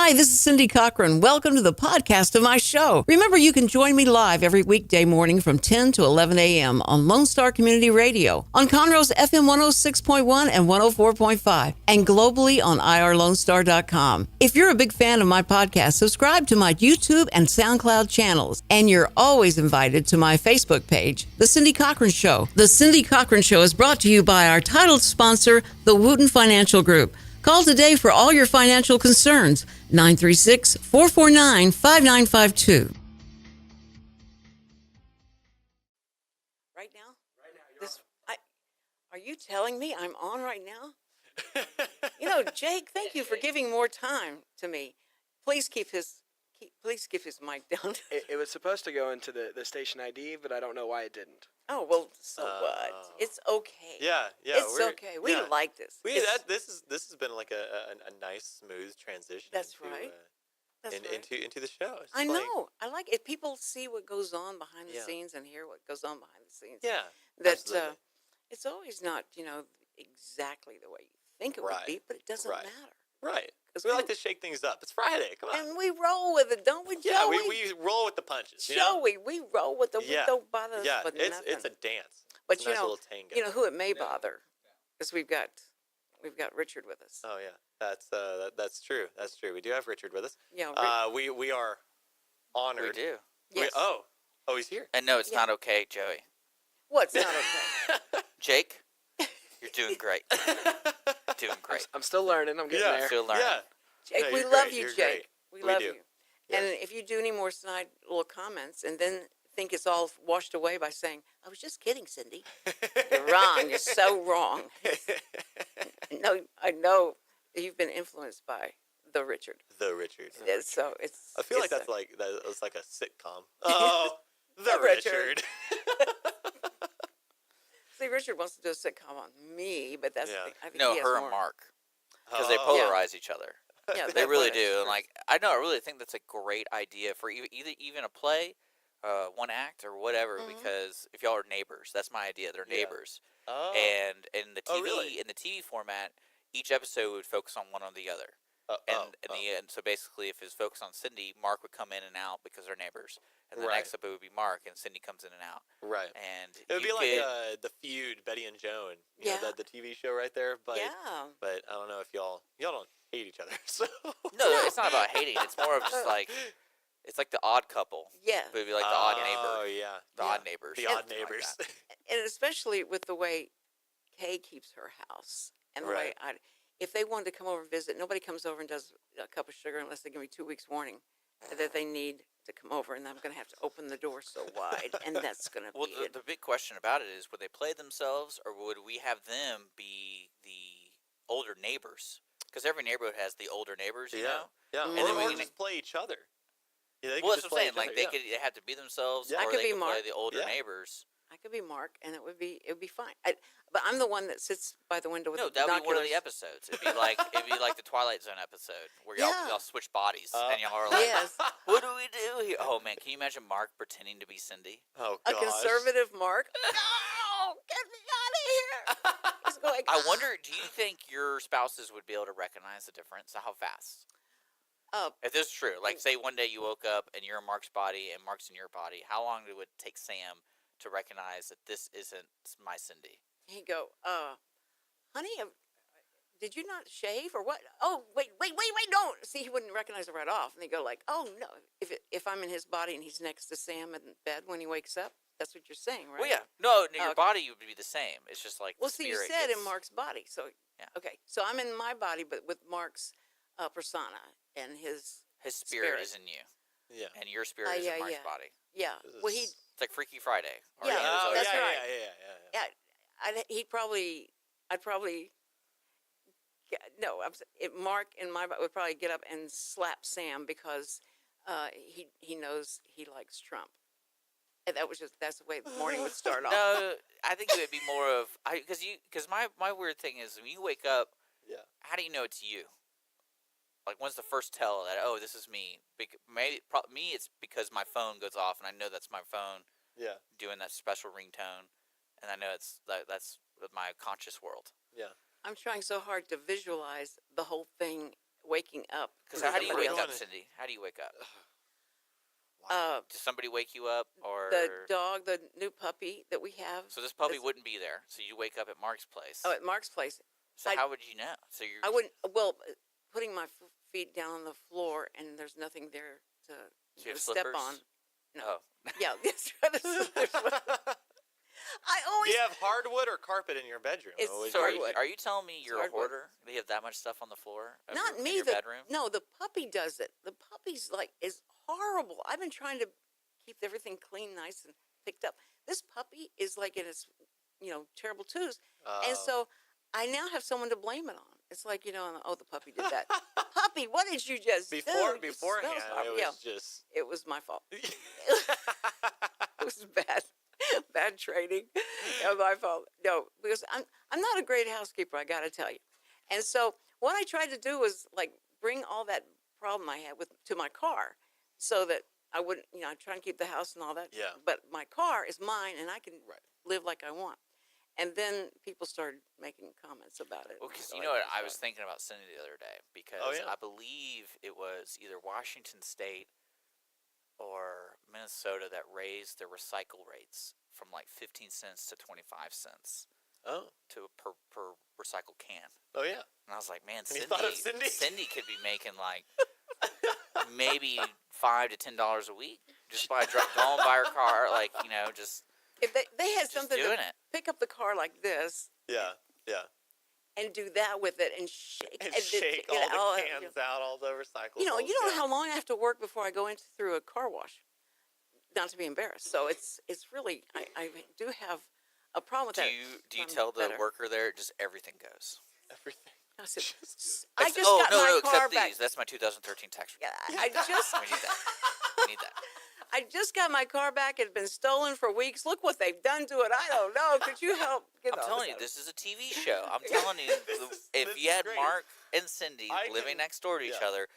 Hi, this is Cindy Cochran. Welcome to the podcast of my show. Remember, you can join me live every weekday morning from 10 to 11 a.m. on Lone Star Community Radio, on Conroe's FM 106.1 and 104.5, and globally on irlonestar.com. If you're a big fan of my podcast, subscribe to my YouTube and SoundCloud channels, and you're always invited to my Facebook page, The Cindy Cochran Show. The Cindy Cochran Show is brought to you by our title sponsor, the Wooten Financial Group. Call today for all your financial concerns, 936-449-5952. Right now? Are you telling me I'm on right now? Jake, thank you for giving more time to me. Please keep his mic down. It was supposed to go into the station ID, but I don't know why it didn't. Oh, well, so what? It's okay. Yeah. It's okay. We like this. This has been like a nice, smooth transition. That's right. Into the show. I know. I like it. People see what goes on behind the scenes and hear what goes on behind the scenes. Yeah. That it's always not, exactly the way you think it would be, but it doesn't matter. Right. Because we like to shake things up. It's Friday. Come on. And we roll with it, don't we, Joey? Yeah, we roll with the punches. Joey, we roll with the we don't bother us with nothing. It's a dance. But it's a nice little tango. Who it may bother, because we've got Richard with us. Oh yeah, that's true. That's true. We do have Richard with us. Yeah. We are honored. We do. Yes. Oh, he's here. And no, it's not okay, Joey. What's not okay? Jake, you're doing great. Doing great. I'm still learning. I'm getting there. Still learning. Yeah. Jake, we love you, Jake. We love you. Yes. And if you do any more snide little comments and then think it's all washed away by saying, I was just kidding, Cindy. You're wrong. You're so wrong. No, I know you've been influenced by the Richard. The Richard. So it's. I feel like that's like a sitcom. Oh, the Richard. See, Richard wants to do a sitcom on me, but that's I think no, he has her more. and Mark, because they polarize each other. Yeah, they really do. And I really think that's a great idea for even a play, one act or whatever. Mm-hmm. Because if y'all are neighbors, that's my idea. They're neighbors. Oh. And in the TV really? in the TV format, each episode would focus on one or the other. And so basically, if it's focused on Cindy, Mark would come in and out because they're neighbors. And the next episode would be Mark, and Cindy comes in and out. Right. And it would be like the feud, Betty and Joan. You know, the TV show right there. But, but I don't know if y'all don't hate each other. So no, it's not about hating. It's more of just like it's like the odd couple. Yeah. But it'd be like the odd neighbor. Oh yeah. The odd neighbors. The odd neighbors. Like and especially with the way Kay keeps her house and the way if they wanted to come over and visit, nobody comes over and does a cup of sugar unless they give me 2 weeks warning that they need to come over, and I'm going to have to open the door so wide, and that's going to be it. The big question about it is, would they play themselves, or would we have them be the older neighbors? Because every neighborhood has the older neighbors, you know? Yeah, And or then we can just play each other. Yeah, well, that's what I'm saying. Like, they have to be themselves, or could they be could Mark. play the older neighbors. I could be Mark, and it would be fine. But I'm the one that sits by the window with the that would be one of binoculars. the episodes. It'd be like the Twilight Zone episode where y'all switch bodies and y'all are like, Yes. "What do we do here?" Oh man, can you imagine Mark pretending to be Cindy? Oh A gosh. conservative Mark. No, get me out of here. He's going, I wonder, do you think your spouses would be able to recognize the difference? How fast? If this is true, like say one day you woke up and you're in Mark's body and Mark's in your body, how long would it take Sam to recognize that this isn't my Cindy? He'd go, honey, did you not shave or what? Oh, wait, don't. See, he wouldn't recognize it right off. And they go like, oh, no. If I'm in his body and he's next to Sam in bed when he wakes up, that's what you're saying, right? Well, yeah. No, your body would be the same. It's just like well, see, you said in Mark's body. So, yeah. Okay. So I'm in my body, but with Mark's persona and his spirit is in you. Yeah. And your spirit is in Mark's body. Yeah. Well, it's like Freaky Friday. Yeah, that's right. Yeah. Mark in my body would probably get up and slap Sam because he knows he likes Trump. And that's the way the morning would start off. No, I think it would be more of because my weird thing is when you wake up, how do you know it's you? Like, when's the first tell that this is me? Me, it's because my phone goes off and I know that's my phone. Yeah. Doing that special ringtone, and I know that's my conscious world. Yeah. I'm trying so hard to visualize the whole thing waking up. Because how do you wake somebody up, Cindy? How do you wake up? Wow. Does somebody wake you up, or The dog, the new puppy that we have. So this puppy wouldn't be there. So you wake up at Mark's place. Oh, at Mark's place. So how would you know? So you're. I wouldn't. Well, putting my feet down on the floor and there's nothing there to step on. No. Oh. Yeah. That's right. I always. Do you have hardwood or carpet in your bedroom? It's So hardwood. are you telling me you're a hardwood. hoarder? Do you have that much stuff on the floor? Not in me. your bedroom? No, the puppy does it. The puppy's is horrible. I've been trying to keep everything clean, nice, and picked up. This puppy is in its, terrible twos, and so I now have someone to blame it on. It's like, oh, the puppy did that. Puppy, what did you just do? Beforehand, it was just. It was my fault. It was bad. Bad training. It was my fault. No, because I'm not a great housekeeper, I got to tell you. And so what I tried to do was bring all that problem I had to my car, so that I wouldn't, I try and keep the house and all that. Yeah. But my car is mine, and I can live like I want. And then people started making comments about it. Well, because you know what, I was thinking about Cindy the other day, because I believe it was either Washington State or Minnesota that raised their recycle rates from 15 cents to 25 cents. Oh. To per recycle can. Oh yeah. And I was like, man, Cindy? Cindy could be making maybe $5 to $10 a week just by going by her car, just. If they had something doing to pick up the car like this. Yeah. Yeah. And do that with it and shake. And shake all the cans out, all the recyclables. You know how long I have to work before I go through a car wash. Not to be embarrassed. So it's really, I do have a problem with that. Do you tell the worker there just everything goes? Everything. I said, I just got my car except back. These. That's my 2013 tax return. Yeah, I just. We need that. I just got my car back. It had been stolen for weeks. Look what they've done to it. I don't know. Could you help? I'm telling you, this is a TV show. I'm telling you, if you had Mark and Cindy living next door to each other,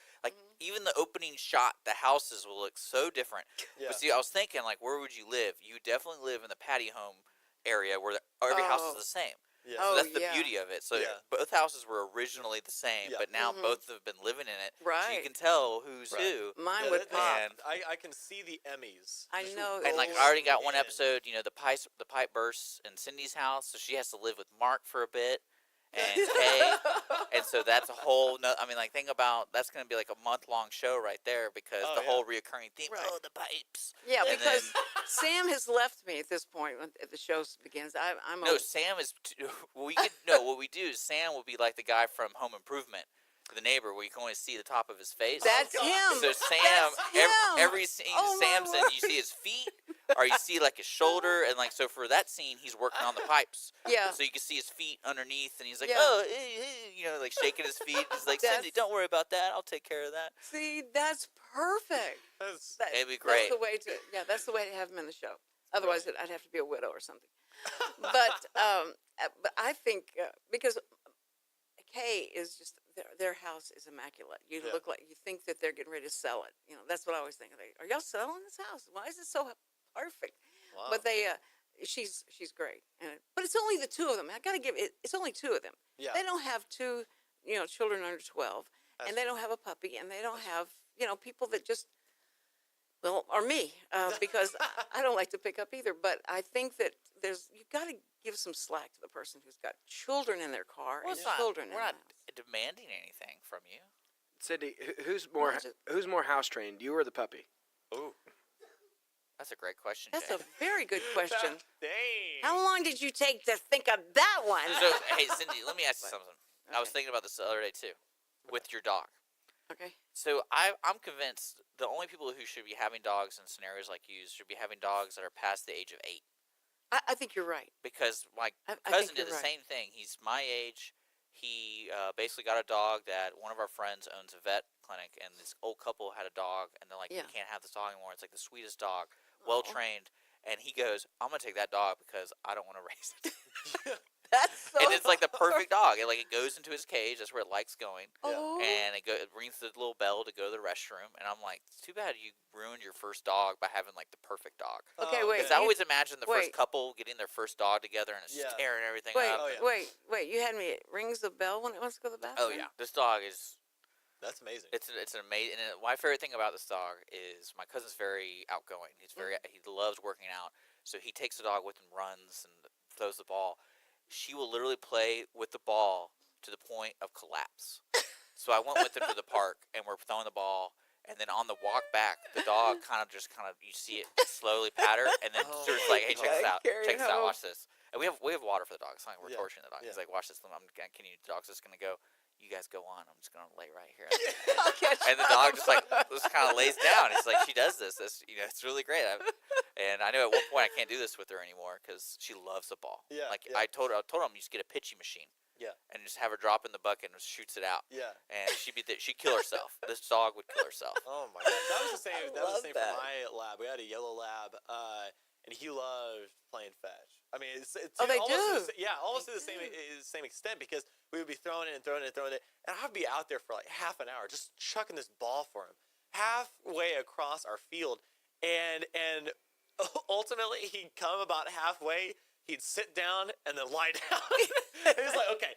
even the opening shot, the houses will look so different. Yeah. But see, I was thinking, where would you live? You would definitely live in the patio home area where every house is the same. Yeah. So that's the beauty of it. So both houses were originally the same, but now both have been living in it. Right. So you can tell who's who. Mine would pop. I can see the Emmys. I know. And I already got one episode, the pipe bursts in Cindy's house, so she has to live with Mark for a bit. And Kay, and so that's a whole think about, that's going to be a month-long show right there, because the whole reoccurring theme, the pipes. Yeah, and because Sam has left me at this point when the show begins. Sam is, what we do is Sam will be like the guy from Home Improvement, the neighbor, where you can only see the top of his face. That's him. So Sam, every scene Sam's in, you see his feet, or you see his shoulder, and so for that scene, he's working on the pipes. Yeah. So you can see his feet underneath, and he's shaking his feet. He's like, Cindy, don't worry about that. I'll take care of that. See, that's perfect. It'd be great. That's the way to have him in the show. Otherwise, I'd have to be a widow or something. But I think because Kay is just their house is immaculate. You think that they're getting ready to sell it. That's what I always think. Are y'all selling this house? Why is it so perfect? Wow. But she's great. But it's only the two of them. I got to give it. It's only two of them. Yeah. They don't have two, children under 12, and they don't have a puppy, and they don't have, people that just, or me, because I don't like to pick up either. But I think that you got to give some slack to the person who's got children in their car and children. We're not demanding anything from you. Cindy, who's more house trained, you or the puppy? Ooh. That's a great question. That's Jay. a very good question. Dang. How long did you take to think of that one? So, hey, Cindy, let me ask you something. Okay. I was thinking about this the other day, too, with your dog. Okay. So I'm convinced the only people who should be having dogs in scenarios like you should be having dogs that are past the age of 8. I think you're right. Because my cousin did the same thing. He's my age. He basically got a dog that one of our friends owns a vet clinic, and this old couple had a dog, and they're like, you can't have this dog anymore. It's the sweetest dog, well-trained. And he goes, I'm going to take that dog because I don't want to raise it. That's so and it's the perfect dog. It goes into his cage. That's where it likes going. Oh. And it rings the little bell to go to the restroom. And I'm like, it's too bad you ruined your first dog by having the perfect dog. Okay, wait. Because I always imagine the first couple getting their first dog together and it's tearing everything up. Wait. You had me. It rings the bell when it wants to go to the bathroom? Oh, yeah. This dog is That's amazing. It's an amazing. And my favorite thing about this dog is my cousin's very outgoing. He loves working out. So he takes the dog with him, runs and throws the ball. She will literally play with the ball to the point of collapse. So I went with him to the park, and we're throwing the ball. And then on the walk back, the dog kind of you see it slowly patter, and then sort of like, hey, check this out, watch this. And we have water for the dog. It's not like we're torturing the dog. He's like, watch this. The dog's just gonna go. You guys go on. I'm just gonna lay right here. And the dog just kind of lays down. It's like she does this. It's really great. And I know at one point I can't do this with her anymore because she loves the ball. Yeah. I told him you just get a pitching machine. Yeah. And just have her drop in the bucket and shoots it out. Yeah. And she'd kill herself. This dog would kill herself. Oh my gosh, that was the same. That was the same for my lab. We had a yellow lab, and he loved playing fetch. I mean, it's they almost do. Almost to the same extent because we would be throwing it, and I'd be out there for like half an hour just chucking this ball for him halfway across our field, and ultimately he'd come about halfway. He'd sit down and then lie down. And he's like, okay,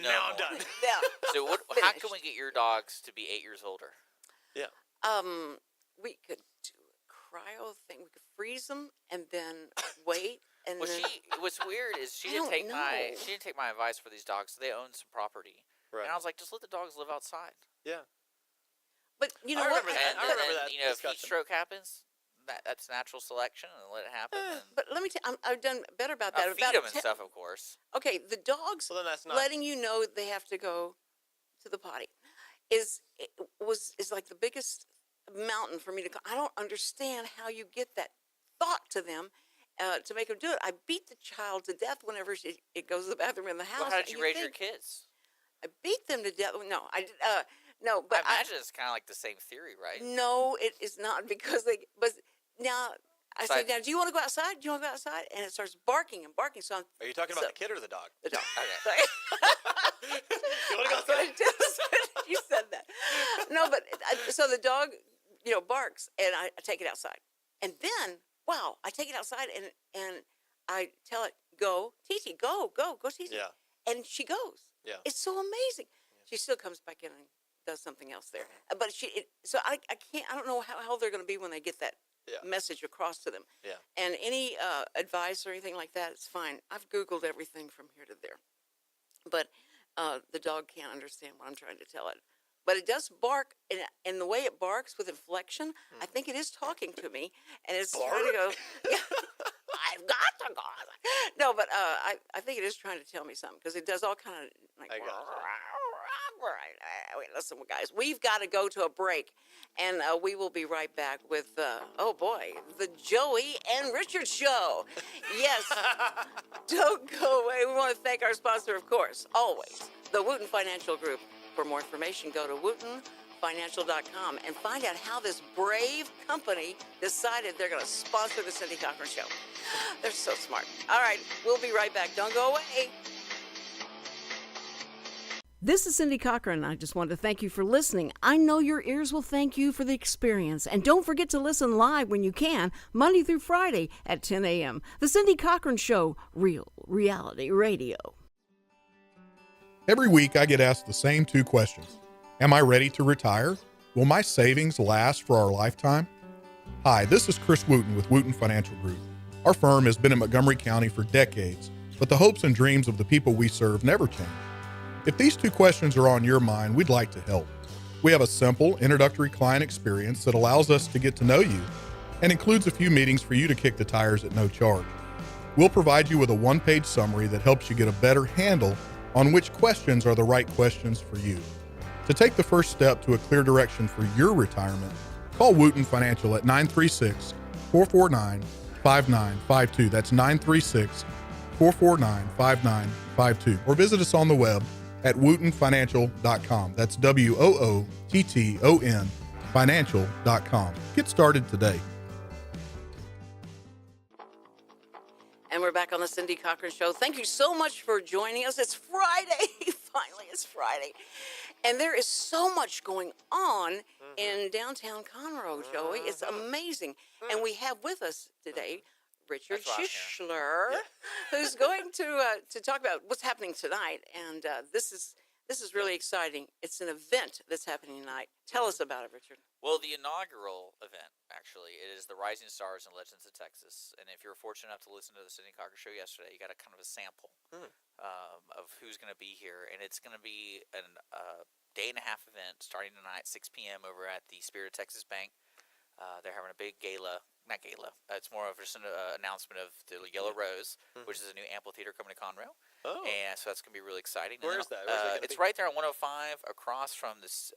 now I'm done. Yeah. So how can we get your dogs to be 8 years older? Yeah. We could do a cryo thing. We could freeze them and then wait. And what's weird is she didn't take my advice for these dogs. So they own some property. Right. And I was like, just let the dogs live outside. Yeah. But you know I what? remember that. I remember that. If heat stroke happens, that's natural selection, and let it happen. But let me tell you, I've done better about that. Feed them and stuff, of course. Okay, the dogs then that's not... letting you know they have to go to the potty is like the biggest mountain for me to. I don't understand how you get that thought to them to make them do it. I beat the child to death whenever it goes to the bathroom in the house. Well, how did you raise your kids? I beat them to death. No, I did. No, but I imagine it's kind of like the same theory, right? No, it is not because they. But now I say, now, do you want to go outside? Do you want to go outside? And it starts barking and barking. So are you talking about the kid or the dog? The dog. Okay. You want to go outside? You said that. No, but so the dog, barks, and I take it outside, and then I take it outside, and I tell it, go, Titi, go, Titi. Yeah. And she goes. Yeah. It's so amazing. She still comes back in and does something else there. But so I can't, I don't know how they're going to be when they get that message across to them. Yeah. And any advice or anything like that, it's fine. I've Googled everything from here to there. But the dog can't understand what I'm trying to tell it. But it does bark, and the way it barks with inflection, I think it is talking to me, and it's trying to go, I've got to go. No, but I think it is trying to tell me something, because it does all kind of like, wait, listen, guys, we've got to go to a break, and we will be right back with, the Joey and Richard Show. Yes, don't go away. We want to thank our sponsor, of course, always, the Wooten Financial Group. For more information, go to WootenFinancial.com and find out how this brave company decided they're going to sponsor the Cindy Cochran Show. They're so smart. All right, we'll be right back. Don't go away. This is Cindy Cochran. I just wanted to thank you for listening. I know your ears will thank you for the experience. And don't forget to listen live when you can, Monday through Friday at 10 a.m. The Cindy Cochran Show, Real Reality Radio. Every week I get asked the same two questions. Am I ready to retire? Will my savings last for our lifetime? Hi, this is Chris Wooten with Wooten Financial Group. Our firm has been in Montgomery County for decades, but the hopes and dreams of the people we serve never change. If these two questions are on your mind, we'd like to help. We have a simple introductory client experience that allows us to get to know you and includes a few meetings for you to kick the tires at no charge. We'll provide you with a one-page summary that helps you get a better handle on which questions are the right questions for you. To take the first step to a clear direction for your retirement, call Wooten Financial at 936-449-5952. That's 936-449-5952. Or visit us on the web at wootenfinancial.com. That's WOOTTON financial.com. Get started today. And we're back on the Cindy Cochran Show. Thank you so much for joining us. It's Friday. Finally, it's Friday. And there is so much going on in downtown Conroe, Joey. It's amazing. And we have with us today Richard Schissler, who's going to talk about what's happening tonight. And this is This is really exciting. It's an event that's happening tonight. Tell us about it, Richard. Well, the inaugural event, actually, it is the Rising Stars and Legends of Texas. And if you were fortunate enough to listen to the Cindy Cochran Show yesterday, you got a kind of a sample of who's going to be here. And it's going to be a day-and-a-half event starting tonight, 6 p.m. over at the Spirit of Texas Bank. They're having a big gala. Not gala. It's more of just an announcement of the Yellow Rose, which is a new amphitheater coming to Conroe. Oh. And so that's going to be really exciting. Where is that? Where's that it's right there on 105 across from this,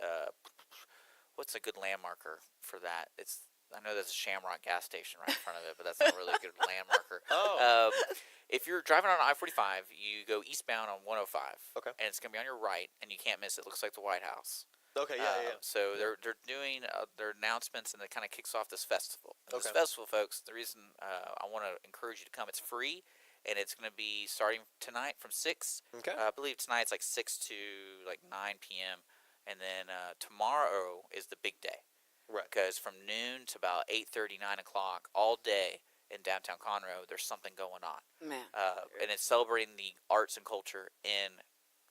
what's a good landmarker for that? I know there's a Shamrock gas station right in front of it, but that's not really a good landmarker. Oh. If you're driving on I-45, you go eastbound on 105. Okay. And it's going to be on your right, and you can't miss it. It looks like the White House. Okay, yeah. So they're doing their announcements, and it kind of kicks off this festival. And Okay. This festival, folks, the reason I want to encourage you to come, it's free, and it's going to be starting tonight from 6. Okay. I believe tonight's like 6 to like 9 p.m. And then tomorrow is the big day. Right. Because from noon to about 8:30, 9 o'clock, all day in downtown Conroe, there's something going on. Man. And it's celebrating the arts and culture in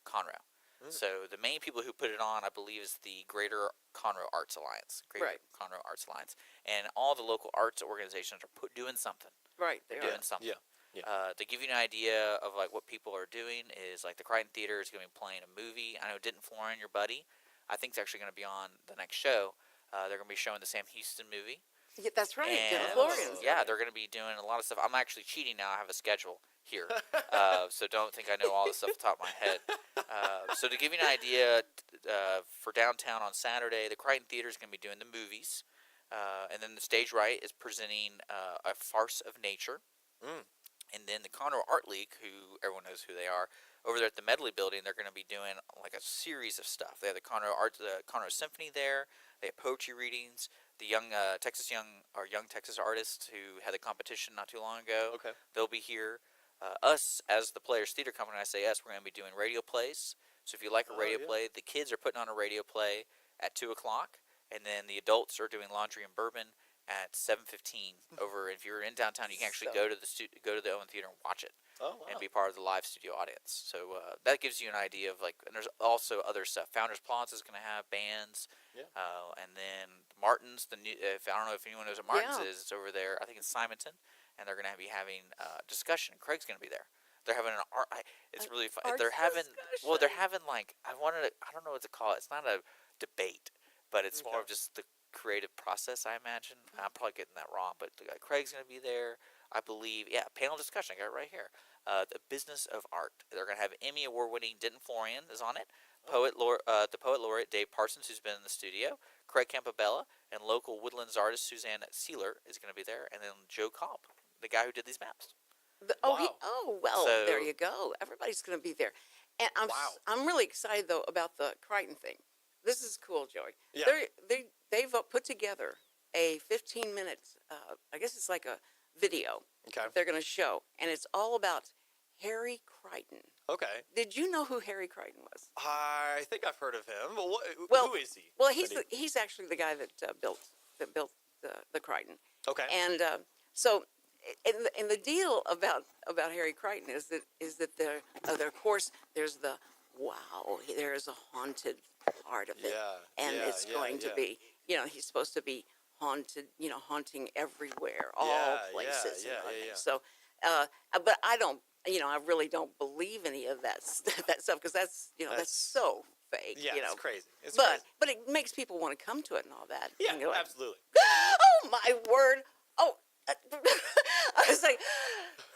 Conroe. So the main people who put it on, I believe, is the Greater Conroe Arts Alliance. Conroe Arts Alliance. And all the local arts organizations are doing something. Right. They're doing something. Yeah. To give you an idea of like what people are doing is like the Crighton Theater is going to be playing a movie. I know Denton Florian, your buddy, I think it's actually going to be on the next show. They're going to be showing the Sam Houston movie. Yeah, that's right. And, Florians. yeah, they're going to be doing a lot of stuff. I'm actually cheating now. I have a schedule here. So don't think I know all this stuff off the top of my head. So to give you an idea, for downtown on Saturday, the Crighton Theater is going to be doing the movies. And then the Stage Right is presenting A Farce of Nature. And then the Conroe Art League, who everyone knows who they are, over there at the Medley Building, they're going to be doing like a series of stuff. They have the Conroe Symphony there. They have poetry readings. The young Texas artists who had the competition not too long ago. Okay. They'll be here. Us, as the Players Theater Company, I say us, we're going to be doing radio plays. So if you like a radio play, the kids are putting on a radio play at 2 o'clock. And then the adults are doing Laundry and Bourbon at 7:15 over. If you're in downtown, you can actually go to the Owen Theater and watch it. Oh, wow. And be part of the live studio audience. So that gives you an idea of like, and there's also other stuff. Founders Plaza is going to have bands. Yeah. And then Martin's, I don't know if anyone knows what Martin's is, it's over there, I think it's Simonton, and they're going to be having discussion. Craig's going to be there. They're having an art, it's really fun. They're having like, I don't know what to call it. It's not a debate, but it's more of just the creative process, I imagine. I'm probably getting that wrong, but Craig's going to be there. I believe, panel discussion. I got it right here. The Business of Art. They're going to have Emmy Award-winning Denton Florian is on it. The poet laureate Dave Parsons, who's been in the studio. Craig Campobella and local Woodlands artist Suzanne Schissler is going to be there, and then Joe Cobb, the guy who did these maps. There you go. Everybody's going to be there, and I'm really excited though about the Crighton thing. This is cool, Joey. Yeah. They've put together a 15-minute. I guess it's like a video. Okay. They're going to show, and it's all about Harry Crighton. Okay. Did you know who Harry Crighton was? I think I've heard of him. But who is he? Well, he's actually the guy that built the Crighton. Okay. And so, and the deal about Harry Crighton is that there, of course, there's there's a haunted part of it, and it's going to be, he's supposed to be haunted, haunting everywhere, all places. So, but I don't. I really don't believe any of that stuff because that's so fake. Yeah, it's crazy. But it makes people want to come to it and all that. Yeah, and like, absolutely. Oh my word! Oh, I was like,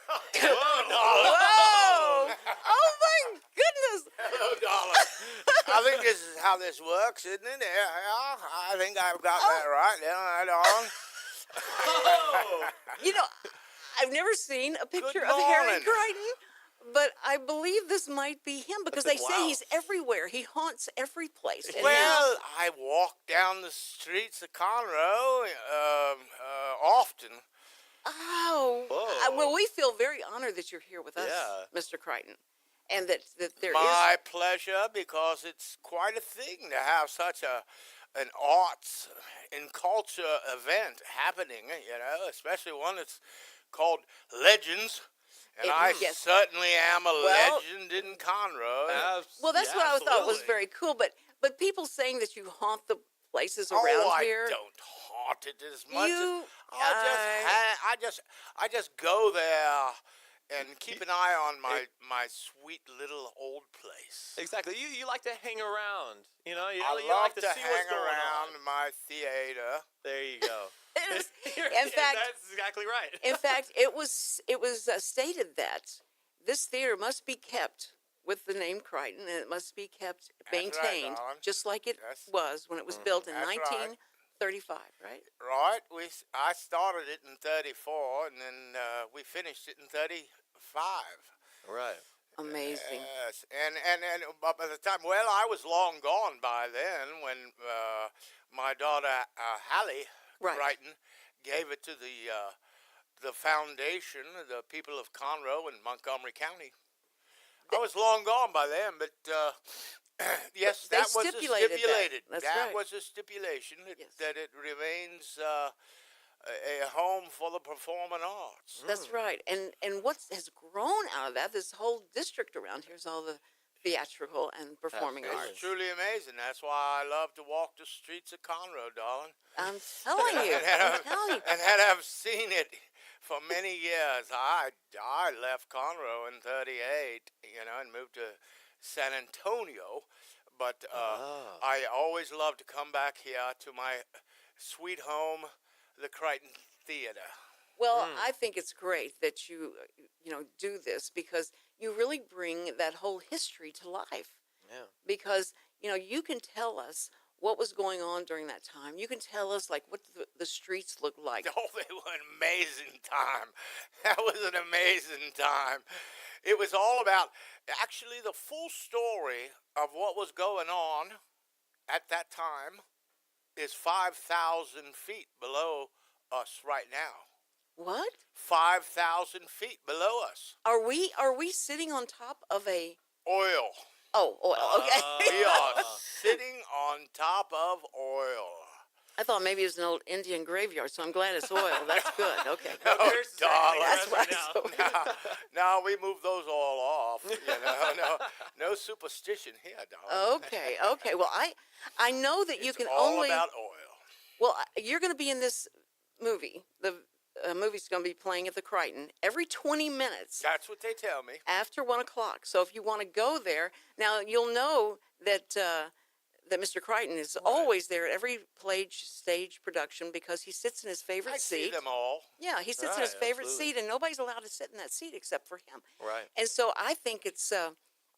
whoa! Oh my goodness! Hello, darling. I think this is how this works, isn't it? Yeah, I think I've got that right. Yeah, darling. I've never seen a picture Good of Harry morning. Crichton, but I believe this might be him because they say Wow. he's everywhere. He haunts every place. And Well, I walk down the streets of Conroe often. Well, we feel very honored that you're here with us, Yeah. Mr. Crichton, and that there is. My pleasure, because it's quite a thing to have such an arts and culture event happening, especially one that's called Legends And I yes. certainly am a Well- legend in Conroe. Well, that's what I thought was absolutely. very cool. But people saying that you haunt the places around Oh, here. I don't haunt it as much You- as I just go there and keep an eye on my sweet little old place. Exactly. You like to hang around. You know, you I like love to to see hang what's going around on. my theater. There you go. In fact, that's exactly right. in fact, it was stated that this theater must be kept with the name Crighton, and it must be kept That's right, maintained darling. just like it Yes. was when it was built in That's right. 1935, right? Right. I started it in 34, and then we finished it in 35. Right. Amazing. Yes, and by the time, well, I was long gone by then when my daughter Hallie Right. Crighton gave it to the foundation, the people of Conroe in Montgomery County. I was long gone by then, but yes, They that was stipulated that. stipulated. That's that right. was a stipulation Yes. that it remains a home for the performing arts. That's right. And what has grown out of that, this whole district around here is all the theatrical and performing Absolutely. arts. It's truly amazing. That's why I love to walk the streets of Conroe, darling. I'm telling you. I'm telling you. And had I've seen it for many years. I left Conroe in 38, and moved to San Antonio. But I always love to come back here to my sweet home, the Crighton Theater. Well, I think it's great that you do this because you really bring that whole history to life. Yeah. Because, you can tell us what was going on during that time. You can tell us, like, what the streets looked like. Oh, they were an amazing time. That was an amazing time. It was all about, actually, the full story of what was going on at that time is 5,000 feet below us right now. What? 5,000 feet below us. Are we sitting on top of a... Oil. Oh, oil, okay. We are sitting on top of oil. I thought maybe it was an old Indian graveyard, so I'm glad it's oil. That's good. Okay. Oh, There's darling. That's why right it's now. so No, we move those all off. No superstition here, darling. Okay. Well, I know that you It's can all only... about oil. Well, you're going to be in this movie. The movie's going to be playing at the Crighton every 20 minutes That's what they tell me. after 1 o'clock. So if you want to go there, now you'll know that that Mr. Crichton is always there at every stage production because he sits in his favorite I see seat. them all. Yeah, he sits in Right, his favorite absolutely. seat, and nobody's allowed to sit in that seat except for him. Right. And so I think it's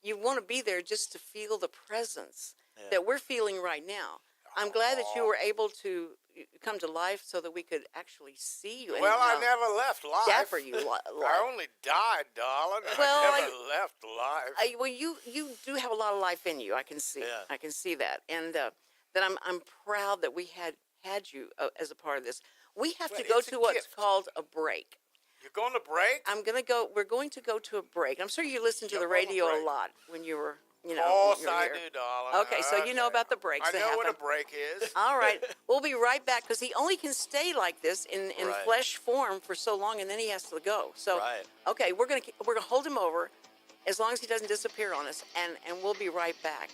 you want to be there just to feel the presence Yeah. that we're feeling right now. I'm glad that you were able to come to life so that we could actually see you. And Well, I how never left life. dapper you I only died, darling. Well, I never left life. well, you do have a lot of life in you. I can see. Yeah. I can see that, and that I'm proud that we had you as a part of this. We have to Well, go it's a to what's gift. called a break. You're going to break? We're going to go to a break. I'm sure you listened to You're the on a radio a break. lot when you were, Of course when you were I here. do, darling. Okay, so you know about the breaks I that know what a happen. break is. All right, we'll be right back because he only can stay like this in Right. flesh form for so long, and then he has to go. So, Right. okay, we're gonna hold him over as long as he doesn't disappear on us, and we'll be right back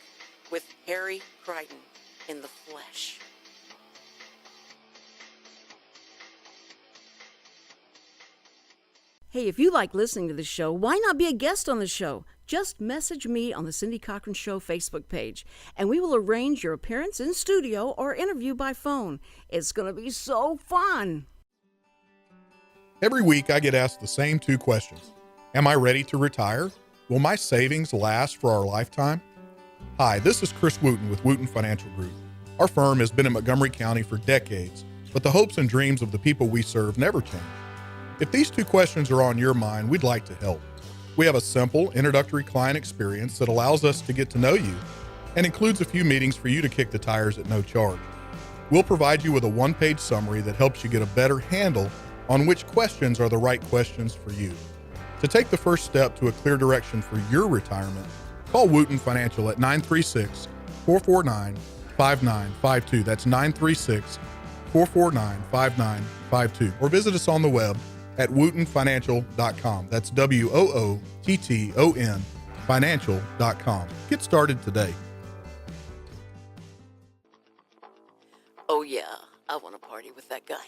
with Harry Crichton in the flesh. Hey, if you like listening to the show, why not be a guest on the show? Just message me on the Cindy Cochran Show Facebook page, and we will arrange your appearance in studio or interview by phone. It's going to be so fun. Every week I get asked the same two questions. Am I ready to retire? Will my savings last for our lifetime? Hi, this is Chris Wooten with Wooten Financial Group. Our firm has been in Montgomery County for decades, but the hopes and dreams of the people we serve never change. If these two questions are on your mind, we'd like to help. We have a simple, introductory client experience that allows us to get to know you and includes a few meetings for you to kick the tires at no charge. We'll provide you with a one-page summary that helps you get a better handle on which questions are the right questions for you. To take the first step to a clear direction for your retirement, call Wooten Financial at 936-449-5952. That's 936-449-5952. Or visit us on the web at WootenFinancial.com. That's WOOTTON Financial.com. Get started today. Oh, yeah. I want to party with that guy.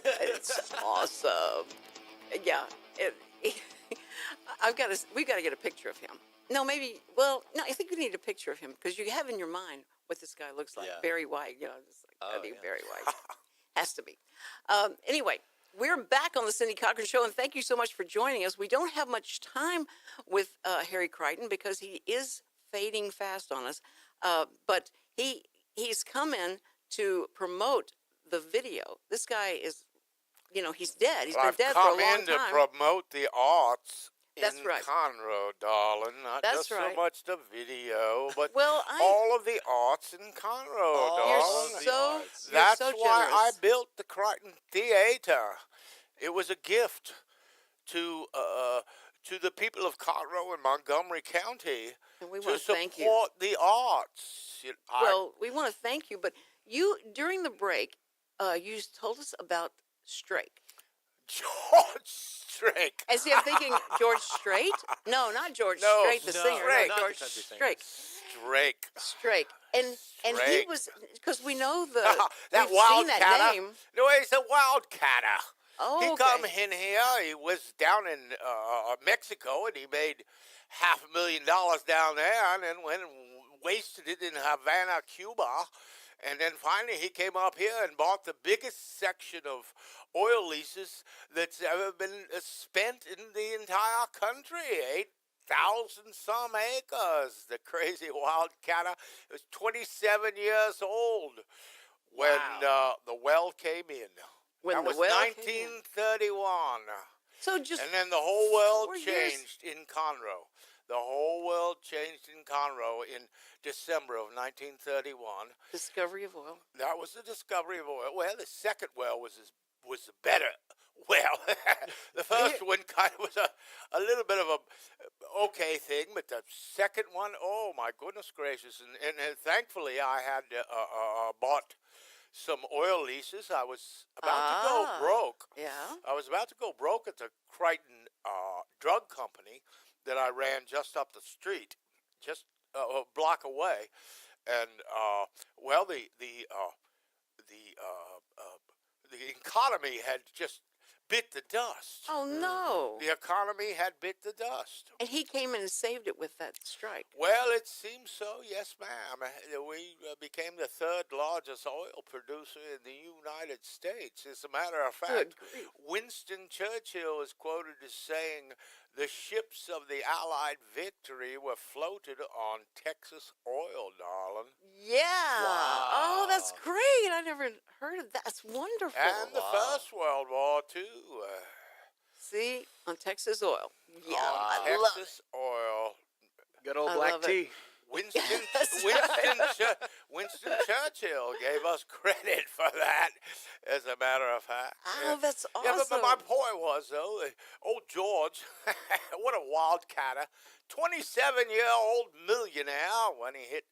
It's awesome. Yeah. We've got to get a picture of him. No, maybe, well, no, I think we need a picture of him because you have in your mind what this guy looks like. Yeah. Barry White, just like, Barry White. Has to be. Anyway, we're back on the Cindy Cochran Show, and thank you so much for joining us. We don't have much time with Harry Crighton because he is fading fast on us, but he's come in to promote the video. This guy is, he's dead. He's been dead for a long time. I've come in to promote the arts That's in right. Conroe, darling. Not That's just right. so much the video, but Well, all of the arts in Conroe, darling. That's so why I generous. built the Crighton Theater. It was a gift to the people of Conroe and Montgomery County And we to want to thank you. support the arts. Well, we want to thank you, but you, during the break, you told us about Strake. George Strait. And see, I'm thinking George Strait? No, not George No, Strait, the singer. Strait. No, Not the George country singer. Strait. Drake. Strake. And he Strake. was, because we know the, That we've seen that wildcatter. name. No, he's a wildcatter. Oh, He okay. come in here. He was down in Mexico, and he made $500,000 down there, and then went and wasted it in Havana, Cuba. And then finally he came up here and bought the biggest section of oil leases that's ever been spent in the entire country. 8,000 some acres. The crazy wildcatter. It was 27 years old when the well came in. When that the was well came in. 1931. So just And then the whole world 4 years. changed in Conroe. The whole world changed in Conroe in December of 1931. discovery of oil. That was the discovery of oil. Well, the second well was the better well. The first one kind of was a little bit of a okay thing, but the second one, oh my goodness gracious! And thankfully, I had bought some oil leases. I was about to go broke. Yeah. I was about to go broke at the Crighton drug company that I ran just up the street, just a block away, and well, the economy had just bit the dust. Oh, no. The economy had bit the dust. And he came in and saved it with that strike. Well, it seems so, yes, ma'am. We became the third largest oil producer in the United States. As a matter of fact, Good grief. Winston Churchill is quoted as saying, "The ships of the Allied victory were floated on Texas oil, darling." Yeah. Wow. Oh, that's great. I never heard of that. That's wonderful. And the First World War, too. See, on Texas oil. Yeah, On I love it. Texas oil. Good old I black love it. tea. Winston That's Winston Churchill gave us credit for that, as a matter of fact. Oh, that's awesome. Yeah, but my point was, though, old George, what a wildcatter, 27-year-old millionaire when he hit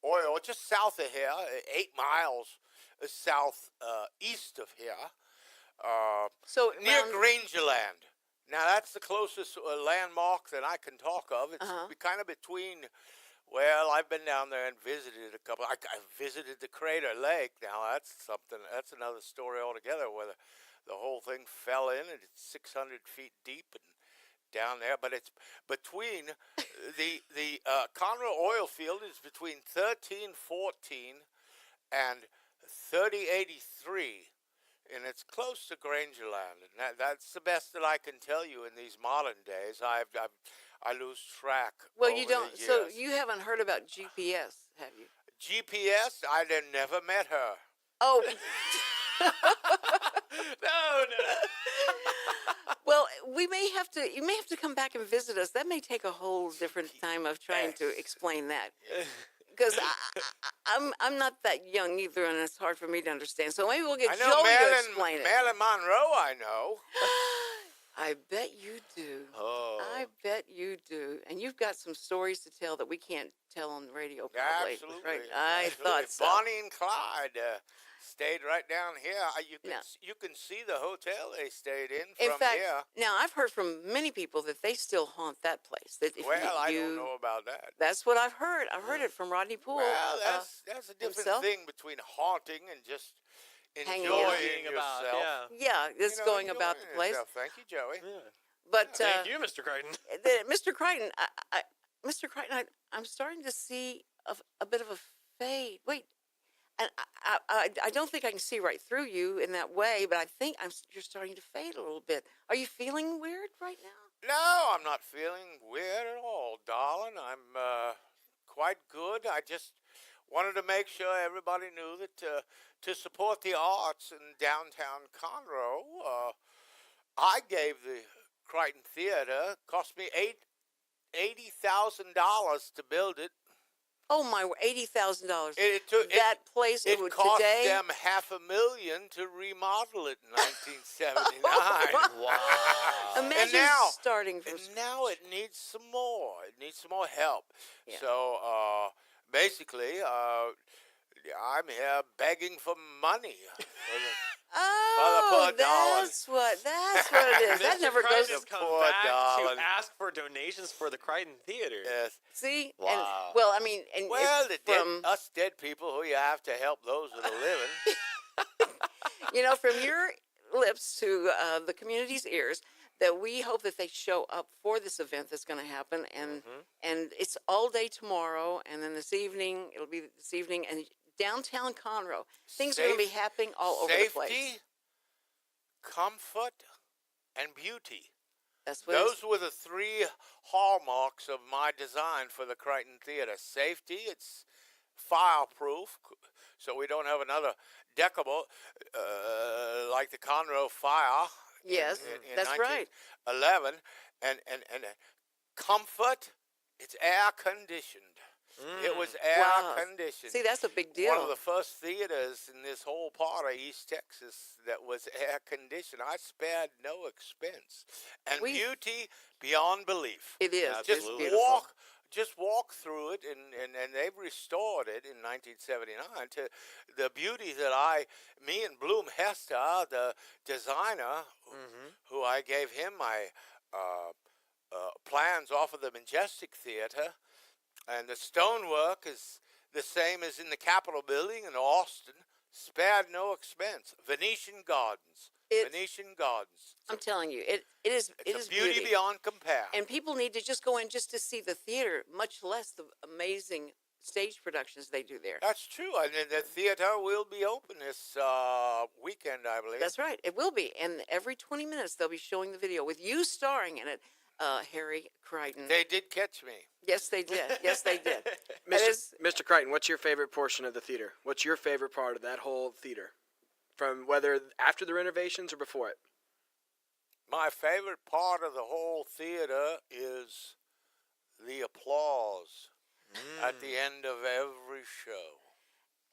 oil just south of here, 8 miles south east of here, So near around- Grangerland. Now, that's the closest landmark that I can talk of. It's kind of between, well, I've been down there and visited a couple. I visited the Crater Lake. Now, that's another story altogether, where the whole thing fell in, and it's 600 feet deep and down there. But it's between, the Conroe oil field is between 1314 and 3083. And it's close to Grangerland, and that's the best that I can tell you in these modern days. I lose track. Well, over you don't. the So years. you haven't heard about GPS, have you? GPS? I never met her. Oh. No. Well, you may have to come back and visit us. That may take a whole different time of trying to explain that. Because I'm not that young either, and it's hard for me to understand. So maybe we'll get I Joey know to explain it. Marilyn Monroe. I know. I bet you do. Oh. I bet you do. And you've got some stories to tell that we can't tell on the radio, probably. Absolutely. Right? I Absolutely. thought so. Bonnie and Clyde stayed right down here. Now- You can see the hotel they stayed in In from fact, here. now I've heard from many people that they still haunt that place. That if Well, I you, don't know about that. That's what I've heard. I've heard it from Rodney Poole. Well, that's a different himself? thing between haunting and just Hanging enjoying out. Being yourself. about, yeah. Yeah, it's You know, going about the enjoying place. yourself. Thank you, Joey. But Thank you, Mr. Crighton. Mr. Crichton, Mr. Crichton, I'm starting to see a bit of a fade. Wait, and I don't think I can see right through you in that way, but I think you're starting to fade a little bit. Are you feeling weird right now? No, I'm not feeling weird at all, darling. I'm quite good. I just wanted to make sure everybody knew that to support the arts in downtown Conroe, I gave the Crighton Theater, cost me $80,000 to build it. Oh my, $80,000. It took That place It would cost today. them $500,000 to remodel it in 1979. Wow. Imagine And now- starting from. And now it needs some more. It needs some more help. Yeah. So basically, I'm here begging for money. Oh, poor darling. that's what it is. That Mr. never Crichton goes. has come Poor back darling. to ask for donations for the Crighton Theater. Yes. See, Wow. and well, I mean, and Well, it's the dead, from us dead people who you have to help those that are living. from your lips to the community's ears, that we hope that they show up for this event that's going to happen, and it's all day tomorrow, and then this evening and downtown Conroe, things are going to be happening all over the place. Safety, comfort, and beauty. That's what Those were the three hallmarks of my design for the Crighton Theater. Safety, it's fireproof, so we don't have another deckable like the Conroe fire. Yes, in that's right. 1911, and comfort, it's air conditioned. It was air Wow. conditioned. See, that's a big deal. One of the first theaters in this whole part of East Texas that was air conditioned. I spared no expense. And beauty beyond belief. It is. Just It's beautiful. walk through it, and they've restored it in 1979 to the beauty that me and Bloom Hester, the designer, who I gave him my plans off of the Majestic Theater. And the stonework is the same as in the Capitol Building in Austin. Spared no expense. Venetian Gardens. I'm telling you, it is. It is It's a beauty beyond compare. And people need to just go in just to see the theater, much less the amazing stage productions they do there. That's true. And then the theater will be open this weekend, I believe. That's right. It will be. And every 20 minutes they'll be showing the video with you starring in it, Harry Crichton. They did catch me. Yes, they did. Yes, they did. Mr. Crichton, what's your favorite portion of the theater? What's your favorite part of that whole theater? From whether after the renovations or before it? My favorite part of the whole theater is the applause at the end of every show.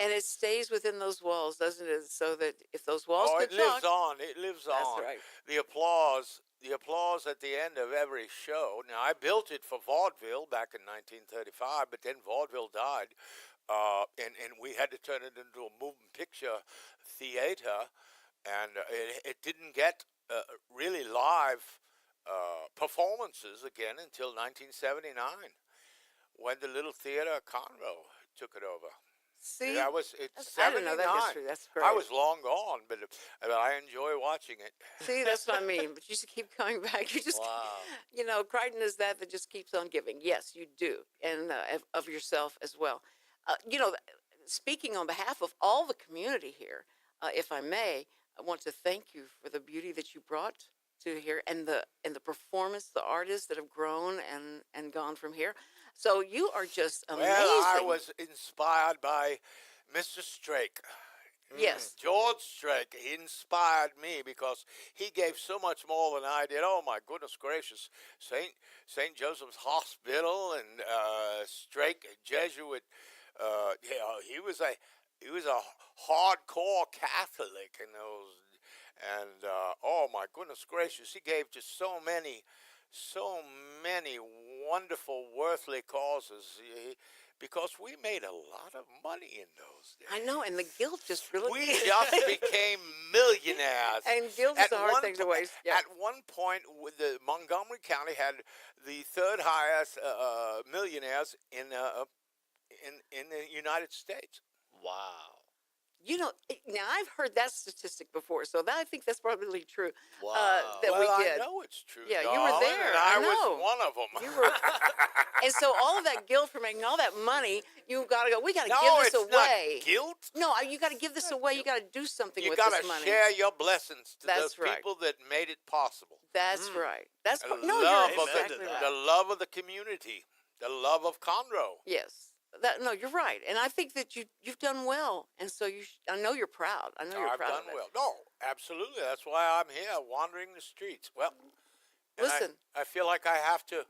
And it stays within those walls, doesn't it? So that if those walls could it lives talk, on. It lives that's on. right. The applause at the end of every show. Now, I built it for vaudeville back in 1935, but then vaudeville died, and we had to turn it into a moving picture theater, and it didn't get really live performances again until 1979, when the Little Theater of Conroe took it over. See, It's I didn't 79. know that history. That's great. I was long gone, but I enjoy watching it. See, that's what I mean. But you just keep coming back. You just, Crichton is that just keeps on giving. Yes, you do, and of yourself as well. Speaking on behalf of all the community here, if I may, I want to thank you for the beauty that you brought to here, and the performance, the artists that have grown and gone from here. So you are just amazing. Well, I was inspired by Mr. Strake. Yes. George Strake. He inspired me because he gave so much more than I did. Oh, my goodness gracious. St. Joseph's Hospital and Strake, Jesuit. He was a hardcore Catholic in those. And oh my goodness gracious, he gave to so many wonderful, worthly causes. Because we made a lot of money in those days. I know, and the guilt just really... We just became millionaires. And guilt is a hard thing to waste. Yeah. At one point, the Montgomery County had the third highest millionaires in the United States. Wow. You know, now I've heard that statistic before, so I think that's probably true. Wow. That we did. I know it's true. Yeah, darling, you were there. And I was one of them. You were, and so all of that guilt for making all that money, you got to go. We got to No, give this it's away. not guilt. No, you got to give this away. You got to do something You with got this to money. share your blessings to That's those right. people that made it possible. That's right. That's The no, love you're of exactly the- right. the love of the community, the love of Conroe. Yes. No, you're right, and I think that you've done well, and so I know you're proud. I know you're I've proud done of it. well. No, absolutely. That's why I'm here, wandering the streets. Well, and Listen, I feel like I have to.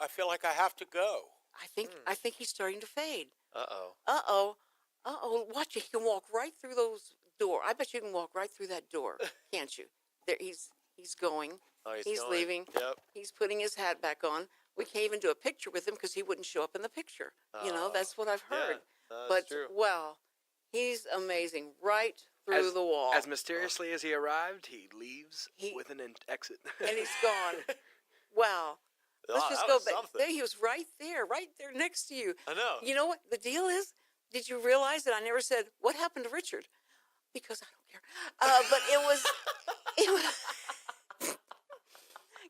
I feel like I have to go. I think he's starting to fade. Uh-oh. Watch it. He can walk right through those doors. I bet you can walk right through that door, can't you? There, he's going. Oh, He's going. leaving. Yep. He's putting his hat back on. We can't even do a picture with him because he wouldn't show up in the picture. That's what I've heard. That's But true. wow, he's amazing. Right through the wall, As mysteriously as he arrived, he leaves with an exit. and he's gone. Wow. Let's Wow, just that go was back. something. There he was, right there next to you. I know. You know what the deal is? Did you realize that I never said what happened to Richard? Because I don't care. But it was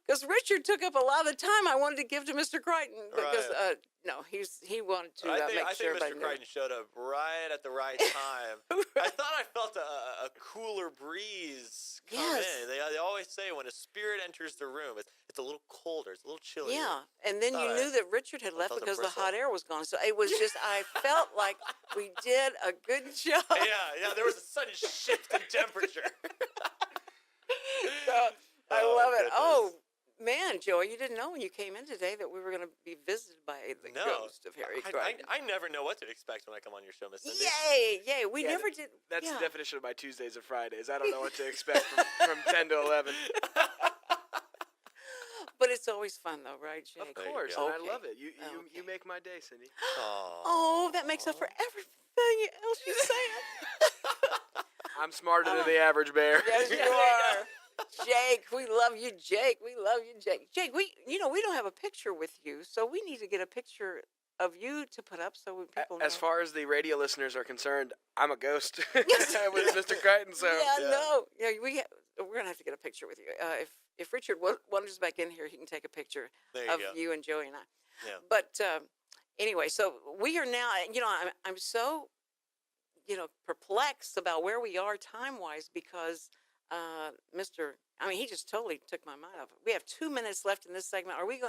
because Richard took up a lot of the time I wanted to give to Mr. Crichton. Because no, he wanted to I make think sure everybody Mr. knew. Crighton showed up right at the right time. I thought I felt a cooler breeze come Yes. in. They always say when a spirit enters the room, it's a little colder, it's a little chillier. Yeah, and then you Thought knew that Richard had left felt a because the bristle. hot air was gone. So it was just, I felt like we did a good job. Yeah, there was a sudden shift in temperature. I love it. goodness. Oh, man, Joey, you didn't know when you came in today that we were going to be visited by the ghost of Harry Crichton. I never know what to expect when I come on your show, Miss Cindy. Yay! We Yeah, never did. That's yeah. the definition of my Tuesdays and Fridays. I don't know what to expect from 10 to 11. But it's always fun, though, right, Jake? Of There you course, go. and I Okay. love it. You Okay. make my day, Cindy. Oh, that makes up for everything else you say. I'm smarter than the average bear. Yes, you are. Jake, we love you, Jake. We love you, Jake. Jake, we don't have a picture with you, so we need to get a picture of you to put up so people know. As far as the radio listeners are concerned, I'm a ghost with Mr. Crichton. So we're gonna have to get a picture with you. If Richard wanders back in here, he can take a picture There you of go. you and Joey and I. Yeah. But anyway, so we are now. I'm so perplexed about where we are time wise because he just totally took my mind off. We have 2 minutes left in this segment. Are we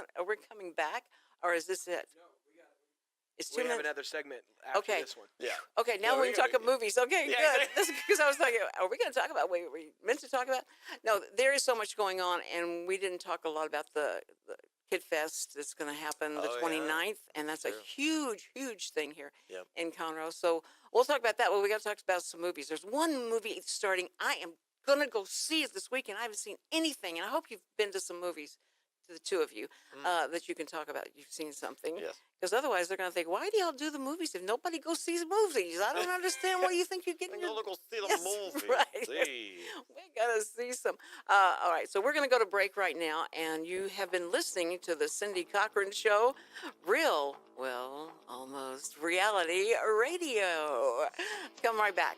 coming back, or is this it? No, we got it. It's 2 we have minutes. another segment after this one. Yeah. Okay, now Yeah, we can talk about movies. Okay, Yeah, good. Because I was thinking, are we going to talk about what we meant to talk about? No, there is so much going on, and we didn't talk a lot about the Kid Fest that's going to happen the 29th, and that's a huge, huge thing here in Conroe. So we'll talk about that. Well, we got to talk about some movies. There's one movie starting. I am going to go see it this weekend. I haven't seen anything, and I hope you've been to some movies, to the two of you, that you can talk about. You've seen something. Yes. Because otherwise they're going to think, why do y'all do the movies if nobody goes sees movies? I don't understand. What do you think you're getting? We're gonna go see the Yes, movie. right. See. We got to see some. All right, so we're going to go to break right now, and you have been listening to the Cindy Cochran Show, almost reality radio. Come right back.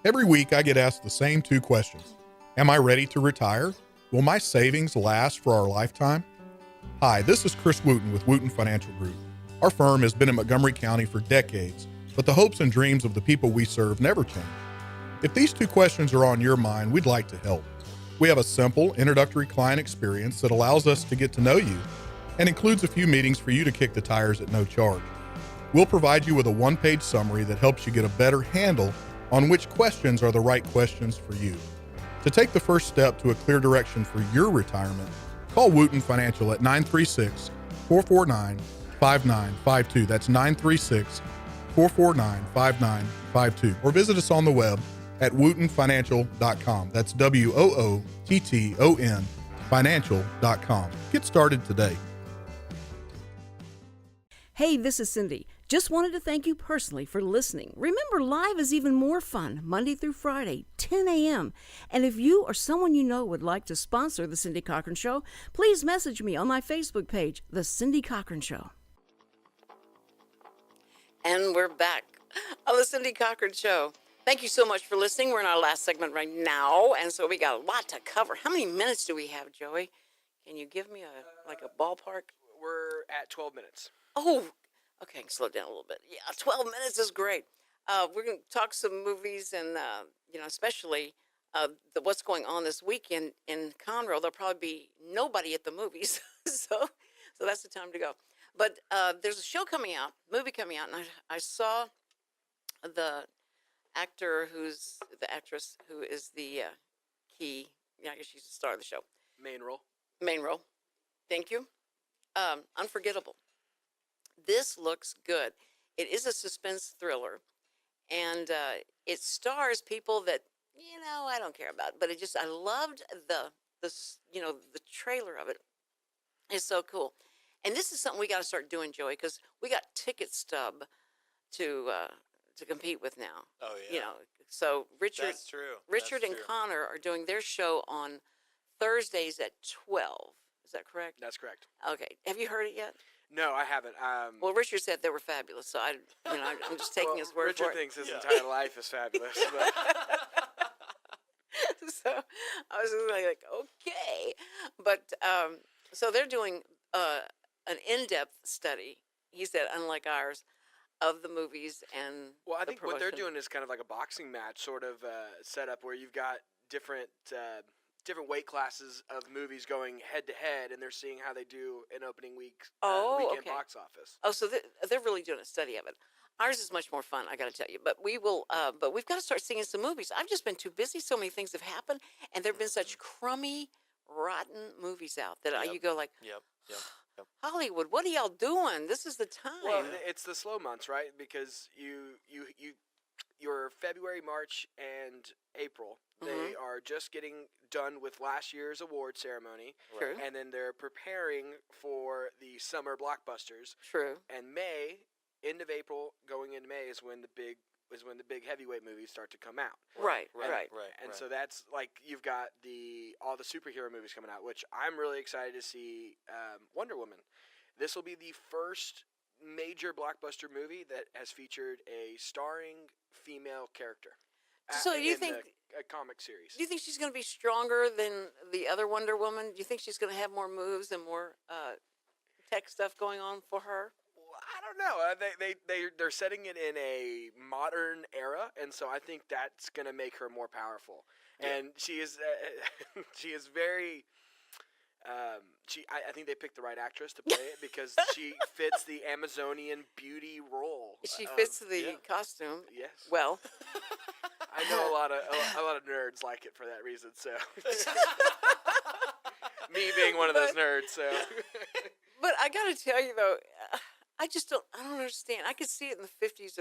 Every week I get asked the same two questions. Am I ready to retire? Will my savings last for our lifetime? Hi, this is Chris Wooten with Wooten Financial Group. Our firm has been in Montgomery County for decades, but the hopes and dreams of the people we serve never change. If these two questions are on your mind, we'd like to help. We have a simple, introductory client experience that allows us to get to know you and includes a few meetings for you to kick the tires at no charge. We'll provide you with a one-page summary that helps you get a better handle on which questions are the right questions for you. To take the first step to a clear direction for your retirement, call Wooten Financial at 936-449-5952. That's 936-449-5952. Or visit us on the web at WootenFinancial.com. That's WOOTTON financial.com. Get started today. Hey, this is Cindy. Just wanted to thank you personally for listening. Remember, live is even more fun, Monday through Friday, 10 a.m. And if you or someone you know would like to sponsor The Cindy Cochran Show, please message me on my Facebook page, The Cindy Cochran Show. And we're back on The Cindy Cochran Show. Thank you so much for listening. We're in our last segment right now, and so we got a lot to cover. How many minutes do we have, Joey? Can you give me a ballpark? We're at 12 minutes. Oh, okay, I can slow down a little bit. Yeah, 12 minutes is great. We're going to talk some movies and, especially what's going on this weekend in Conroe. There'll probably be nobody at the movies, so that's the time to go. But there's a show coming out, movie coming out, and I saw the actress who is the key. Yeah, I guess she's the star of the show. Main role. Thank you. Unforgettable. This looks good. It is a suspense thriller, and it stars people that I don't care about. But I loved the trailer of it. It's so cool, and this is something we got to start doing, Joey, because we got Ticket Stub to compete with now. Oh yeah. So Richard. That's true. Richard That's and true. Connor are doing their show on Thursdays at 12. Is that correct? That's correct. Okay. Have you heard it yet? No, I haven't. Well, Richard said they were fabulous, so I'm just taking his word Richard for it. thinks his entire life is fabulous. But So I was just like, okay, but so they're doing an in-depth study. He said, unlike ours, of the movies and I think what they're promotion. doing is kind of like a boxing match sort of setup where you've got different weight classes of movies going head to head, and they're seeing how they do in opening week weekend okay. box office. Oh, so they're really doing a study of it. Ours is much more fun, I got to tell you. But we will. But we've got to start seeing some movies. I've just been too busy. So many things have happened, and there've been such crummy, rotten movies out that you go like, Yep. Hollywood, what are y'all doing? This is the time. Well, it's the slow months, right? Because your February, March, and April, they are just getting done with last year's award ceremony. True. And then they're preparing for the summer blockbusters. True. And May, end of April, going into May is when the big heavyweight movies start to come out. Right. And so that's like you've got all the superhero movies coming out, which I'm really excited to see. Wonder Woman. This will be the first major blockbuster movie that has featured a starring female character. So do you think a comic series? Do you think she's going to be stronger than the other Wonder Woman? Do you think she's going to have more moves and more tech stuff going on for her? I don't know. They're setting it in a modern era, and so I think that's going to make her more powerful. Yeah. And she is very. I think they picked the right actress to play it because she fits the Amazonian beauty role. She fits the costume. Yes. Well, I know a lot of nerds like it for that reason. So, me being one of those nerds. So, but I got to tell you though. I don't understand. I could see it in the 50s.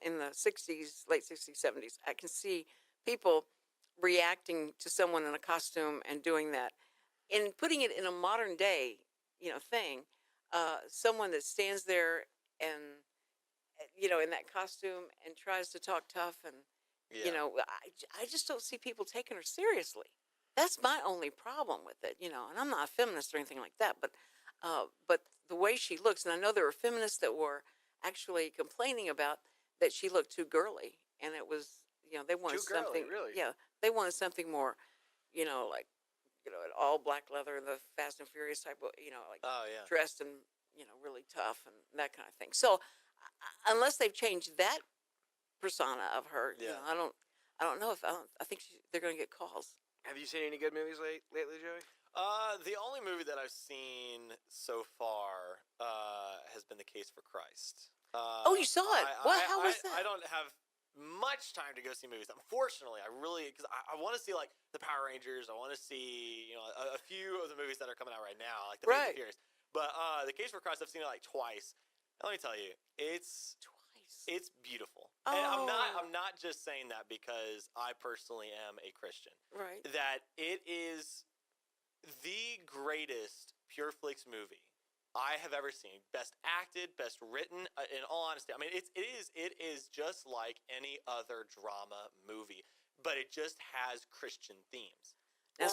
In the 60s, late 60s, 70s. I can see people reacting to someone in a costume and doing that. And putting it in a modern day, thing, someone that stands there and, in that costume and tries to talk tough and, I just don't see people taking her seriously. That's my only problem with it, and I'm not a feminist or anything like that, but the way she looks, and I know there were feminists that were actually complaining about that she looked too girly, and it was, they wanted too girly, something, really? Yeah, they wanted something more, like, all black leather, the Fast and Furious type of, dressed and, really tough and that kind of thing. So unless they've changed that persona of her, I don't know if I think they're going to get calls. Have you seen any good movies lately, Joey? The only movie that I've seen so far has been The Case for Christ. You saw it? How was that? I don't have much time to go see movies. Unfortunately, because I want to see like the Power Rangers. I want to see a few of the movies that are coming out right now, like the Fast and Furious. But The Case for Christ, I've seen it like twice. And let me tell you, it's beautiful. And I'm not just saying that because I personally am a Christian. Right. That it is the greatest Pure Flix movie I have ever seen. Best acted, best written. In all honesty, I mean, it is just like any other drama movie, but it just has Christian themes. Now,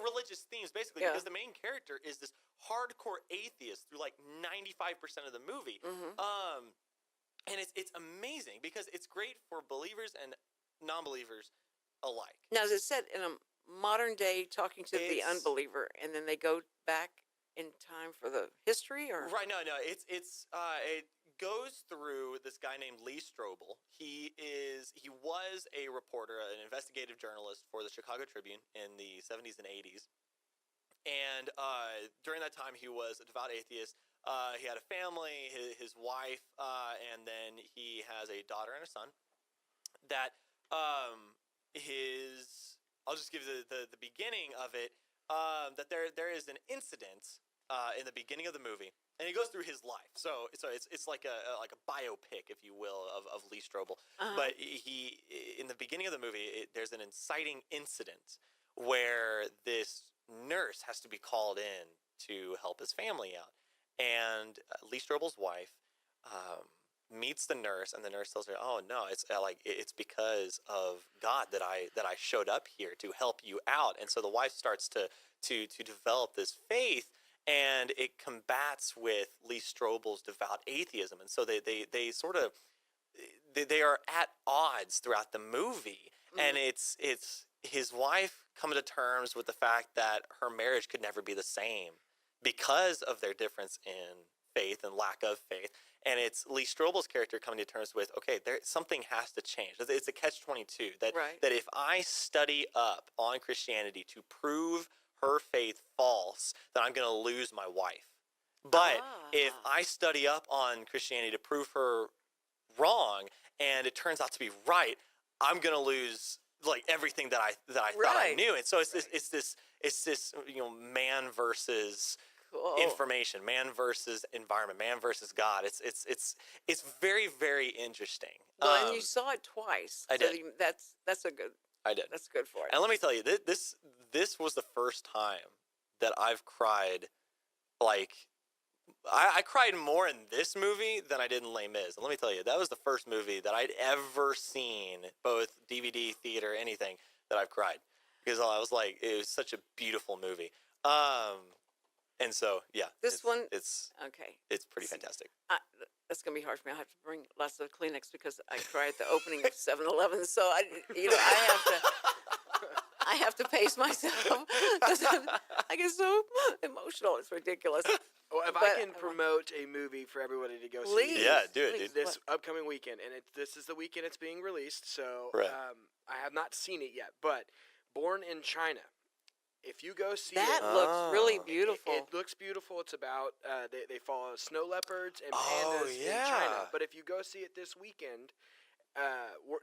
Religious themes, basically, because the main character is this hardcore atheist through like 95% of the movie. Mm-hmm. And it's amazing because it's great for believers and non-believers alike. Now, is it set in a modern day talking to the unbeliever, and then they go back in time for the history, or right? No. It goes through this guy named Lee Strobel. He was a reporter, an investigative journalist for the Chicago Tribune in the 70s and 80s. And during that time, he was a devout atheist. He had a family, his wife, and then he has a daughter and a son. That I'll just give the beginning of it. That there is an incident in the beginning of the movie, and he goes through his life. So it's like a biopic, if you will, of Lee Strobel. But he in the beginning of the movie, there's an inciting incident where this nurse has to be called in to help his family out. And Lee Strobel's wife meets the nurse, and the nurse tells her, "Oh no, it's because of God that I showed up here to help you out." And so the wife starts to develop this faith, and it combats with Lee Strobel's devout atheism. And so they sort of they are at odds throughout the movie, and it's his wife coming to terms with the fact that her marriage could never be the same because of their difference in faith and lack of faith. And it's Lee Strobel's character coming to terms with, okay, something has to change. It's a catch-22 that if I study up on Christianity to prove her faith false, then I'm going to lose my wife. But if I study up on Christianity to prove her wrong, and it turns out to be right, I'm going to lose like everything that I thought I knew. And so it's this man versus information, man versus environment, man versus God. It's very, very interesting. Well, and you saw it twice. I did. That's a good. I did. That's good for it. And let me tell you, this was the first time that I've cried. Like, I cried more in this movie than I did in Les Mis. And let me tell you, that was the first movie that I'd ever seen, both DVD, theater, anything, that I've cried. Because I was like, it was such a beautiful movie. And so, yeah. It's okay. It's pretty fantastic. That's going to be hard for me. I have to bring lots of Kleenex because I cried at the opening of 7-Eleven. So I have to pace myself because I get so emotional. It's ridiculous. Well, if I can promote a movie for everybody to go see. Yeah, do it, dude. This upcoming weekend, and this is the weekend it's being released, so I have not seen it yet, but Born in China. If you go see that looks really beautiful. It looks beautiful. It's about they follow snow leopards and pandas in China. But if you go see it this weekend,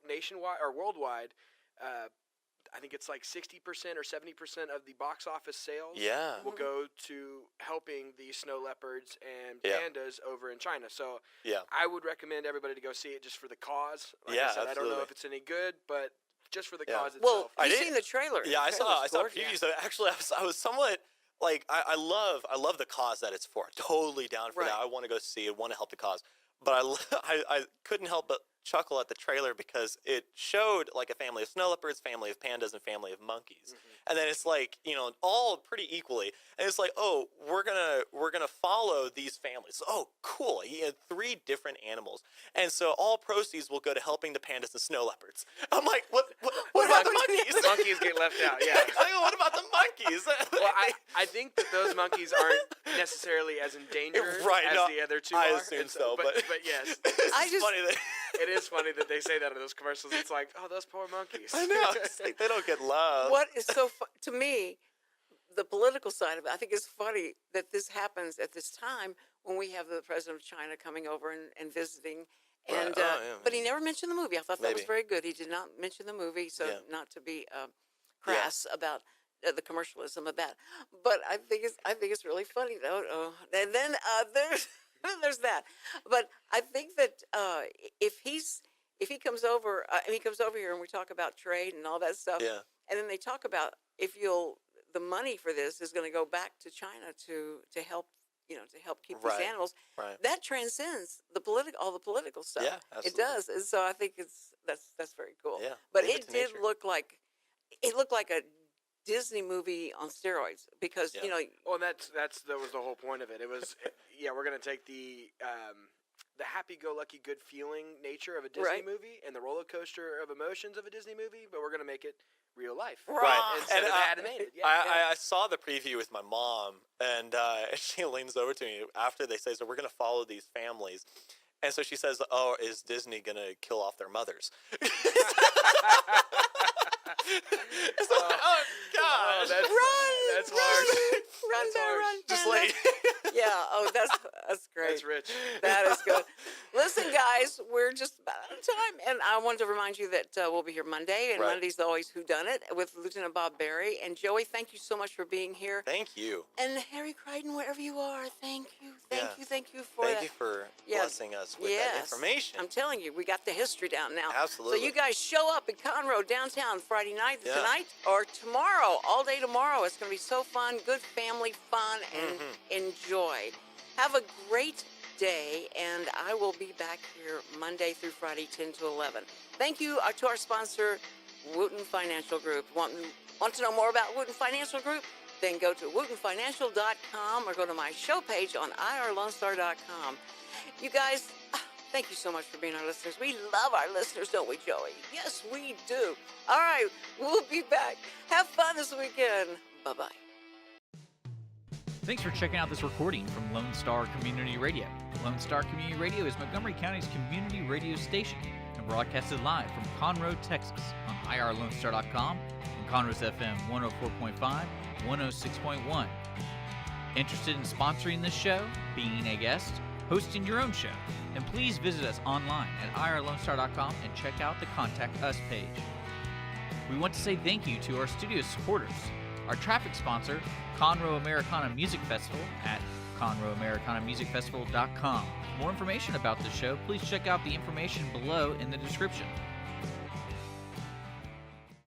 nationwide or worldwide, I think it's like 60% or 70% of the box office sales will go to helping the snow leopards and pandas over in China. So I would recommend everybody to go see it just for the cause. Like I said, I don't know if it's any good, but just for the cause itself. Well, you've seen the trailer. Yeah, I saw previews. Yeah. Actually, I was somewhat like I love the cause that it's for. Totally down for that. I want to go see it. Want to help the cause. But I couldn't help but chuckle at the trailer because it showed like a family of snow leopards, family of pandas, and family of monkeys. And then it's like, all pretty equally. And it's like, oh, we're gonna follow these families. Oh, cool. He had 3 different animals. And so all proceeds will go to helping the pandas and snow leopards. I'm like, what about the monkeys? The monkeys get left out, yeah. What about the monkeys? Well, I think that those monkeys aren't necessarily as endangered as the other 2 are. I assume so, but yes. It is funny that they say that in those commercials. It's like, oh, those poor monkeys. I know. It's like they don't get love. What is so to me, the political side of it, I think it's funny that this happens at this time when we have the president of China coming over and visiting. And but he never mentioned the movie. I thought that was very good. He did not mention the movie, so not to be crass about the commercialism of that. But I think it's really funny though. And then there's that. But I think that if if he comes over here and we talk about trade and all that stuff, Yeah. and then they talk about the money for this is going to go back to China to help keep Right. these animals. Right. That transcends all the political stuff. Yeah, it absolutely. does. And so I think that's very cool. Yeah, but leave it it to did nature. look like a Disney movie on steroids because Yeah. Well, that was the whole point of it. It was, we're gonna take the happy-go-lucky, good feeling nature of a Disney Right. movie and the roller coaster of emotions of a Disney movie, but we're gonna make it real life, Right. Instead of animated. Yeah. I saw the preview with my mom, and she leans over to me after they say, so we're going to follow these families. And so she says, oh, is Disney going to kill off their mothers? It's like, oh, gosh. That's hard. Run, That's bear, harsh. run, Just Panda. like, Yeah. Oh, that's great. That's rich. That is good. Listen, guys, we're just about out of time, and I wanted to remind you that we'll be here Monday, and Right. Monday's always Whodunit with Lieutenant Bob Berry. And Joey, thank you so much for being here. thank you. And Harry Crighton, wherever you are, thank you for Thank that. you for Yeah. blessing us with that Yes. information. I'm telling you, we got the history down now. Absolutely. So you guys show up at Conroe downtown Friday night, Yeah. tonight, or tomorrow, all day tomorrow. It's going to be so fun, good family fun, and enjoy. Have a great day, and I will be back here Monday through Friday, 10 to 11. Thank you to our sponsor, Wooten Financial Group. Want to know more about Wooten Financial Group? Then go to wootenfinancial.com or go to my show page on irlonestar.com. You guys, thank you so much for being our listeners. We love our listeners, don't we, Joey? Yes, we do. All right, we'll be back. Have fun this weekend. Bye-bye. Thanks for checking out this recording from Lone Star Community Radio. Lone Star Community Radio is Montgomery County's community radio station and broadcasted live from Conroe, Texas on irlonestar.com and Conroe's FM 104.5, 106.1. Interested in sponsoring this show, being a guest, hosting your own show? And please visit us online at irlonestar.com and check out the Contact Us page. We want to say thank you to our studio supporters. Our traffic sponsor, Conroe Americana Music Festival at conroeamericanamusicfestival.com. For more information about the show, please check out the information below in the description.